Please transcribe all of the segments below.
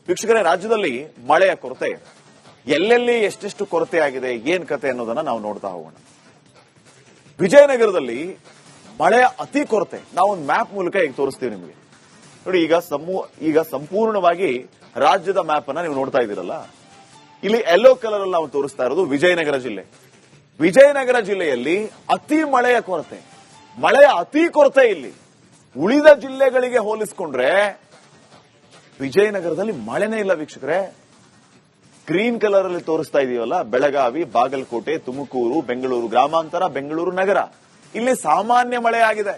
ವೀಕ್ಷಕರೇ, ರಾಜ್ಯದಲ್ಲಿ ಮಳೆಯ ಕೊರತೆ ಇದೆ. ಎಲ್ಲೆಲ್ಲಿ ಎಷ್ಟೆಷ್ಟು ಕೊರತೆ ಆಗಿದೆ, ಏನ್ ಕತೆ ಅನ್ನೋದನ್ನ ನಾವು ನೋಡ್ತಾ ಹೋಗೋಣ. ವಿಜಯನಗರದಲ್ಲಿ ಮಳೆಯ ಅತಿ ಕೊರತೆ. ನಾವೊಂದು ಮ್ಯಾಪ್ ಮೂಲಕ ಈಗ ತೋರಿಸ್ತೀವಿ ನಿಮಗೆ. ನೋಡಿ, ಈಗ ಸಂಪೂರ್ಣವಾಗಿ ರಾಜ್ಯದ ಮ್ಯಾಪ್ ಅನ್ನ ನೀವು ನೋಡ್ತಾ ಇದ್ದೀರಲ್ಲ. ಇಲ್ಲಿ ಯೆಲ್ಲೋ ಕಲರ್ ಅಲ್ಲಿ ನಾವು ತೋರಿಸ್ತಾ ಇರೋದು ವಿಜಯನಗರ ಜಿಲ್ಲೆ. ವಿಜಯನಗರ ಜಿಲ್ಲೆಯಲ್ಲಿ ಅತಿ ಮಳೆಯ ಕೊರತೆ. ಮಳೆಯ ಅತಿ ಕೊರತೆ ಇಲ್ಲಿ. ಉಳಿದ ಜಿಲ್ಲೆಗಳಿಗೆ ಹೋಲಿಸಿಕೊಂಡ್ರೆ ವಿಜಯನಗರದಲ್ಲಿ ಮಳೆನೇ ಇಲ್ಲ ವೀಕ್ಷಕರೇ. ಗ್ರೀನ್ ಕಲರ್ ಅಲ್ಲಿ ತೋರಿಸ್ತಾ ಇದೀವಲ್ಲ, ಬೆಳಗಾವಿ, ಬಾಗಲಕೋಟೆ, ತುಮಕೂರು, ಬೆಂಗಳೂರು ಗ್ರಾಮಾಂತರ, ಬೆಂಗಳೂರು ನಗರ, ಇಲ್ಲಿ ಸಾಮಾನ್ಯ ಮಳೆ ಆಗಿದೆ.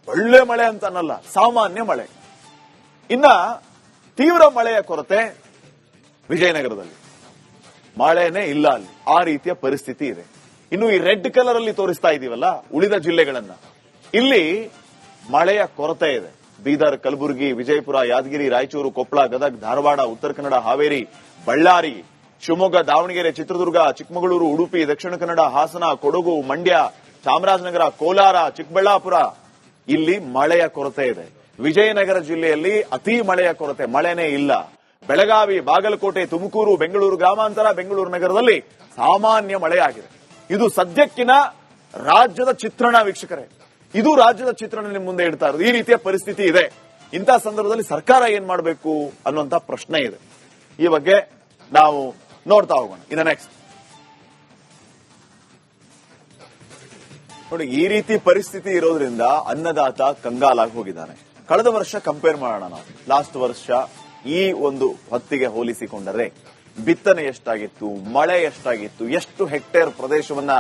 ಒಳ್ಳೆ ಮಳೆ ಅಂತ ಅನ್ನಲ್ಲ, ಸಾಮಾನ್ಯ ಮಳೆ. ಇನ್ನ ತೀವ್ರ ಮಳೆಯ ಕೊರತೆ ವಿಜಯನಗರದಲ್ಲಿ. ಮಳೆನೇ ಇಲ್ಲ ಅಲ್ಲಿ, ಆ ರೀತಿಯ ಪರಿಸ್ಥಿತಿ ಇದೆ. ಇನ್ನು ಈ ರೆಡ್ ಕಲರ್ ಅಲ್ಲಿ ತೋರಿಸ್ತಾ ಇದೀವಲ್ಲ ಉಳಿದ ಜಿಲ್ಲೆಗಳನ್ನ, ಇಲ್ಲಿ ಮಳೆಯ ಕೊರತೆ ಇದೆ. ಬೀದರ್, ಕಲಬುರಗಿ, ವಿಜಯಪುರ, ಯಾದಗಿರಿ, ರಾಯಚೂರು, ಕೊಪ್ಪಳ, ಗದಗ, ಧಾರವಾಡ, ಉತ್ತರ ಕನ್ನಡ, ಹಾವೇರಿ, ಬಳ್ಳಾರಿ, ಶಿವಮೊಗ್ಗ, ದಾವಣಗೆರೆ, ಚಿತ್ರದುರ್ಗ, ಚಿಕ್ಕಮಗಳೂರು, ಉಡುಪಿ, ದಕ್ಷಿಣ ಕನ್ನಡ, ಹಾಸನ, ಕೊಡಗು, ಮಂಡ್ಯ, ಚಾಮರಾಜನಗರ, ಕೋಲಾರ, ಚಿಕ್ಕಬಳ್ಳಾಪುರ, ಇಲ್ಲಿ ಮಳೆಯ ಕೊರತೆ ಇದೆ. ವಿಜಯನಗರ ಜಿಲ್ಲೆಯಲ್ಲಿ ಅತಿ ಮಳೆಯ ಕೊರತೆ, ಮಳೆನೇ ಇಲ್ಲ. ಬೆಳಗಾವಿ, ಬಾಗಲಕೋಟೆ, ತುಮಕೂರು, ಬೆಂಗಳೂರು ಗ್ರಾಮಾಂತರ, ಬೆಂಗಳೂರು ನಗರದಲ್ಲಿ ಸಾಮಾನ್ಯ ಮಳೆಯಾಗಿದೆ. ಇದು ಸದ್ಯಕ್ಕಿನ ರಾಜ್ಯದ ಚಿತ್ರಣ ವೀಕ್ಷಕರೇ. ಇದು ರಾಜ್ಯದ ಚಿತ್ರಣ ನಿಮ್ಮ ಮುಂದೆ ಇಡ್ತಾ ಇರೋದು. ಈ ರೀತಿಯ ಪರಿಸ್ಥಿತಿ ಇದೆ. ಇಂತಹ ಸಂದರ್ಭದಲ್ಲಿ ಸರ್ಕಾರ ಏನ್ ಮಾಡಬೇಕು ಅನ್ನುವಂತ ಪ್ರಶ್ನೆ ಇದೆ. ಈ ಬಗ್ಗೆ ನಾವು ನೋಡ್ತಾ ಹೋಗೋಣ. ಇನ್ನು ನೆಕ್ಸ್ಟ್ ನೋಡಿ, ಈ ರೀತಿ ಪರಿಸ್ಥಿತಿ ಇರೋದ್ರಿಂದ ಅನ್ನದಾತ ಕಂಗಾಲಾಗಿ ಹೋಗಿದ್ದಾನೆ. ಕಳೆದ ವರ್ಷ ಕಂಪೇರ್ ಮಾಡೋಣ ನಾವು. ಲಾಸ್ಟ್ ವರ್ಷ ಈ ಒಂದು ಹೊತ್ತಿಗೆ ಹೋಲಿಸಿಕೊಂಡರೆ ಬಿತ್ತನೆ ಎಷ್ಟಾಗಿತ್ತು, ಮಳೆ ಎಷ್ಟಾಗಿತ್ತು, ಎಷ್ಟು ಹೆಕ್ಟೇರ್ ಪ್ರದೇಶವನ್ನ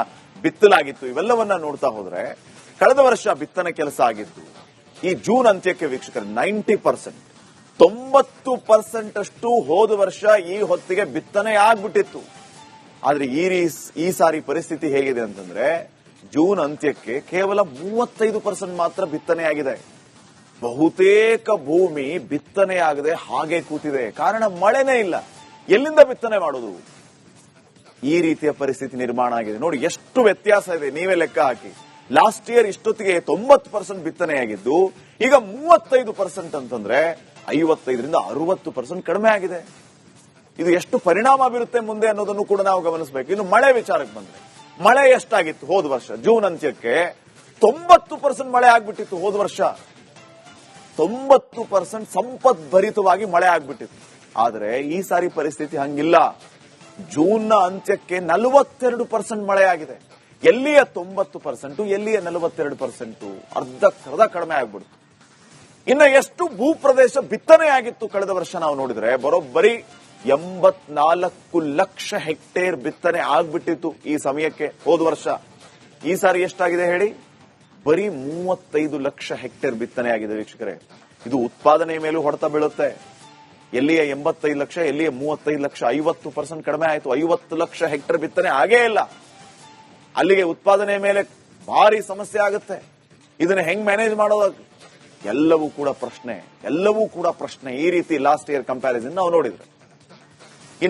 ಬಿತ್ತಲಾಗಿತ್ತು, ಇವೆಲ್ಲವನ್ನ ನೋಡ್ತಾ ಹೋದ್ರೆ ಕಳೆದ ವರ್ಷ ಬಿತ್ತನೆ ಕೆಲಸ ಆಗಿದ್ದು ಈ ಜೂನ್ ಅಂತ್ಯಕ್ಕೆ ವೀಕ್ಷಕರು 90%, 90% ಅಷ್ಟು ಹೋದ ವರ್ಷ ಈ ಹೊತ್ತಿಗೆ ಬಿತ್ತನೆ ಆಗ್ಬಿಟ್ಟಿತ್ತು. ಆದ್ರೆ ಈ ಸಾರಿ ಪರಿಸ್ಥಿತಿ ಹೇಗಿದೆ ಅಂತಂದ್ರೆ ಜೂನ್ ಅಂತ್ಯಕ್ಕೆ ಕೇವಲ 35% ಮಾತ್ರ ಬಿತ್ತನೆ ಆಗಿದೆ. ಬಹುತೇಕ ಭೂಮಿ ಬಿತ್ತನೆ ಆಗದೆ ಹಾಗೆ ಕೂತಿದೆ. ಕಾರಣ ಮಳೆನೇ ಇಲ್ಲ. ಎಲ್ಲಿಂದ ಬಿತ್ತನೆ ಮಾಡೋದು? ಈ ರೀತಿಯ ಪರಿಸ್ಥಿತಿ ನಿರ್ಮಾಣ ಆಗಿದೆ. ನೋಡಿ ಎಷ್ಟು ವ್ಯತ್ಯಾಸ ಇದೆ, ನೀವೇ ಲೆಕ್ಕ ಹಾಕಿ. ಲಾಸ್ಟ್ ಇಯರ್ ಇಷ್ಟೊತ್ತಿಗೆ 90% ಬಿತ್ತನೆಯಾಗಿದ್ದು ಈಗ 35% ಅಂತಂದ್ರೆ 55ರಿಂದ 60% ಕಡಿಮೆ ಆಗಿದೆ. ಇದು ಎಷ್ಟು ಪರಿಣಾಮ ಬೀರುತ್ತೆ ಮುಂದೆ ಅನ್ನೋದನ್ನು ಕೂಡ ನಾವು ಗಮನಿಸಬೇಕು. ಇನ್ನು ಮಳೆ ವಿಚಾರಕ್ಕೆ ಬಂದ್ರೆ, ಮಳೆ ಎಷ್ಟಾಗಿತ್ತು ಹೋದ ವರ್ಷ? ಜೂನ್ ಅಂತ್ಯಕ್ಕೆ 90% ಮಳೆ ಆಗ್ಬಿಟ್ಟಿತ್ತು. ಹೋದ ವರ್ಷ 90% ಸಂಪದ್ಭರಿತವಾಗಿ ಮಳೆ ಆಗ್ಬಿಟ್ಟಿತ್ತು. ಆದರೆ ಈ ಸಾರಿ ಪರಿಸ್ಥಿತಿ ಹಂಗಿಲ್ಲ. ಜೂನ್ನ ಅಂತ್ಯಕ್ಕೆ 42% ಮಳೆ ಆಗಿದೆ. ಎಲ್ಲಿಯ 90%, ಎಲ್ಲಿಯ 42%? ಅರ್ಧಕ್ಕರ್ಧ ಕಡಿಮೆ ಆಗ್ಬಿಡ್ತು. ಇನ್ನು ಎಷ್ಟು ಭೂಪ್ರದೇಶ ಬಿತ್ತನೆ ಆಗಿತ್ತು ಕಳೆದ ವರ್ಷ ನಾವು ನೋಡಿದ್ರೆ ಬರೋಬ್ಬರಿ 84 ಲಕ್ಷ ಹೆಕ್ಟೇರ್ ಬಿತ್ತನೆ ಆಗ್ಬಿಟ್ಟಿತ್ತು ಈ ಸಮಯಕ್ಕೆ ಹೋದ ವರ್ಷ. ಈ ಸಾರಿ ಎಷ್ಟಾಗಿದೆ ಹೇಳಿ? ಬರೀ 35 ಲಕ್ಷ ಹೆಕ್ಟೇರ್ ಬಿತ್ತನೆ ಆಗಿದೆ ವೀಕ್ಷಕರೇ. ಇದು ಉತ್ಪಾದನೆ ಮೇಲೂ ಹೊಡೆತ ಬೀಳುತ್ತೆ. ಎಲ್ಲಿಯ 85 ಲಕ್ಷ, ಎಲ್ಲಿಯ 35 ಲಕ್ಷ, 50% ಕಡಿಮೆ ಆಯಿತು. 50 ಲಕ್ಷ ಹೆಕ್ಟೇರ್ ಬಿತ್ತನೆ ಆಗೇ ಇಲ್ಲ. ಅಲ್ಲಿಗೆ ಉತ್ಪಾದನೆ ಮೇಲೆ ಭಾರಿ ಸಮಸ್ಯೆ ಆಗುತ್ತೆ. ಇದನ್ನ ಹೆಂಗ್ ಮ್ಯಾನೇಜ್ ಮಾಡೋದು? ಎಲ್ಲವೂ ಕೂಡ ಪ್ರಶ್ನೆ. ಈ ರೀತಿ ಲಾಸ್ಟ್ ಇಯರ್ ಕಂಪ್ಯಾರಿಸನ್ ನಾವು ನೋಡಿದ್ರೆ